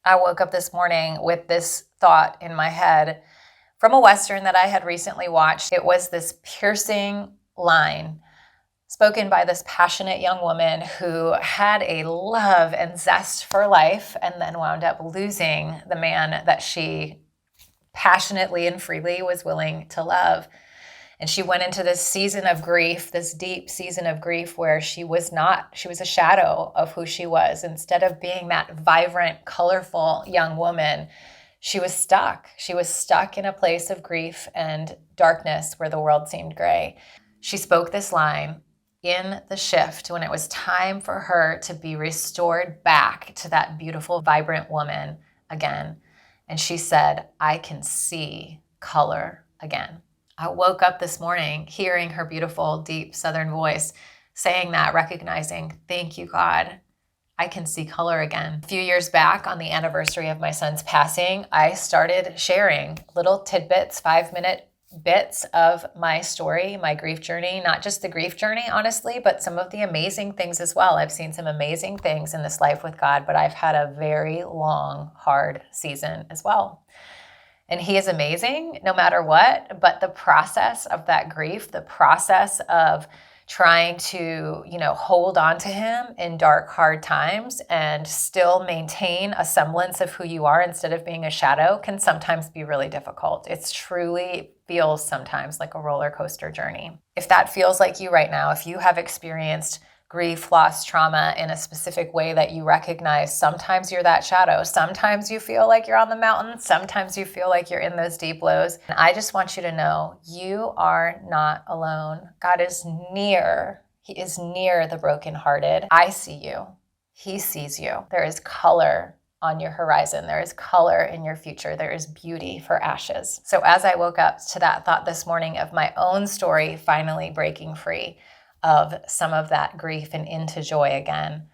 I woke up this morning with this thought in my head from a Western that I had recently watched. It was this piercing line spoken by this passionate young woman who had a love and zest for life and then wound up losing the man that she passionately and freely was willing to love. And she went into this season of grief, this deep season of grief where she was a shadow of who she was. Instead of being that vibrant, colorful young woman, she was stuck. She was stuck in a place of grief and darkness where the world seemed gray. She spoke this line in the shift when it was time for her to be restored back to that beautiful, vibrant woman again. And she said, "I can see color again." I woke up this morning hearing her beautiful, deep Southern voice saying that, recognizing, thank you, God, I can see color again. A few years back, on the anniversary of my son's passing, I started sharing little tidbits, 5-minute bits of my story, my grief journey, not just the grief journey, honestly, but some of the amazing things as well. I've seen some amazing things in this life with God, but I've had a very long, hard season as well. And he is amazing no matter what, but the process of that grief, the process of trying to, hold on to him in dark, hard times and still maintain a semblance of who you are instead of being a shadow can sometimes be really difficult. It's truly feels sometimes like a roller coaster journey. If that feels like you right now, if you have experienced grief, loss, trauma in a specific way that you recognize, sometimes you're that shadow. Sometimes you feel like you're on the mountain. Sometimes you feel like you're in those deep lows. And I just want you to know you are not alone. God is near. He is near the brokenhearted. I see you. He sees you. There is color on your horizon. There is color in your future. There is beauty for ashes. So as I woke up to that thought this morning of my own story finally breaking free of some of that grief and into joy again,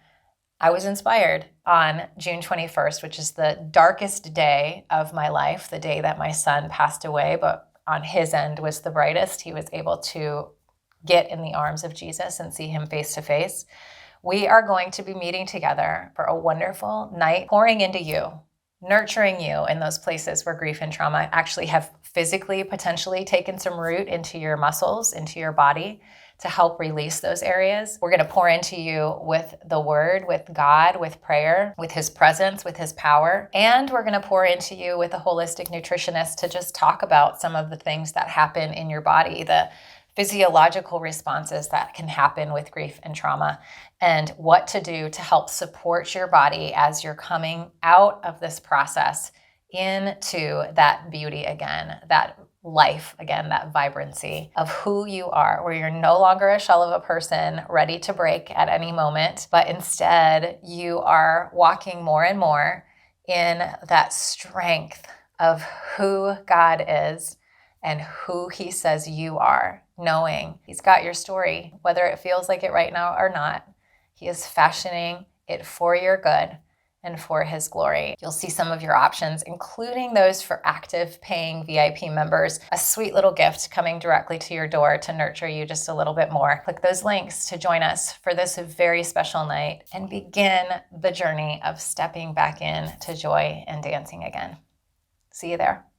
I was inspired on June 21st, which is the darkest day of my life, the day that my son passed away, but on his end was the brightest. He was able to get in the arms of Jesus and see him face to face. We are going to be meeting together for a wonderful night, pouring into you, nurturing you in those places where grief and trauma actually have physically potentially taken some root into your muscles, into your body, to help release those areas. We're going to pour into you with the word, with God, with prayer, with his presence, with his power. And we're going to pour into you with a holistic nutritionist to just talk about some of the things that happen in your body, the physiological responses that can happen with grief and trauma, and what to do to help support your body as you're coming out of this process into that beauty again, that life again, that vibrancy of who you are, where you're no longer a shell of a person ready to break at any moment, but instead you are walking more and more in that strength of who God is and who he says you are, knowing he's got your story, whether it feels like it right now or not. He is fashioning it for your good and for his glory. You'll see some of your options, including those for active paying VIP members, a sweet little gift coming directly to your door to nurture you just a little bit more. Click those links to join us for this very special night and begin the journey of stepping back in to joy and dancing again. See you there.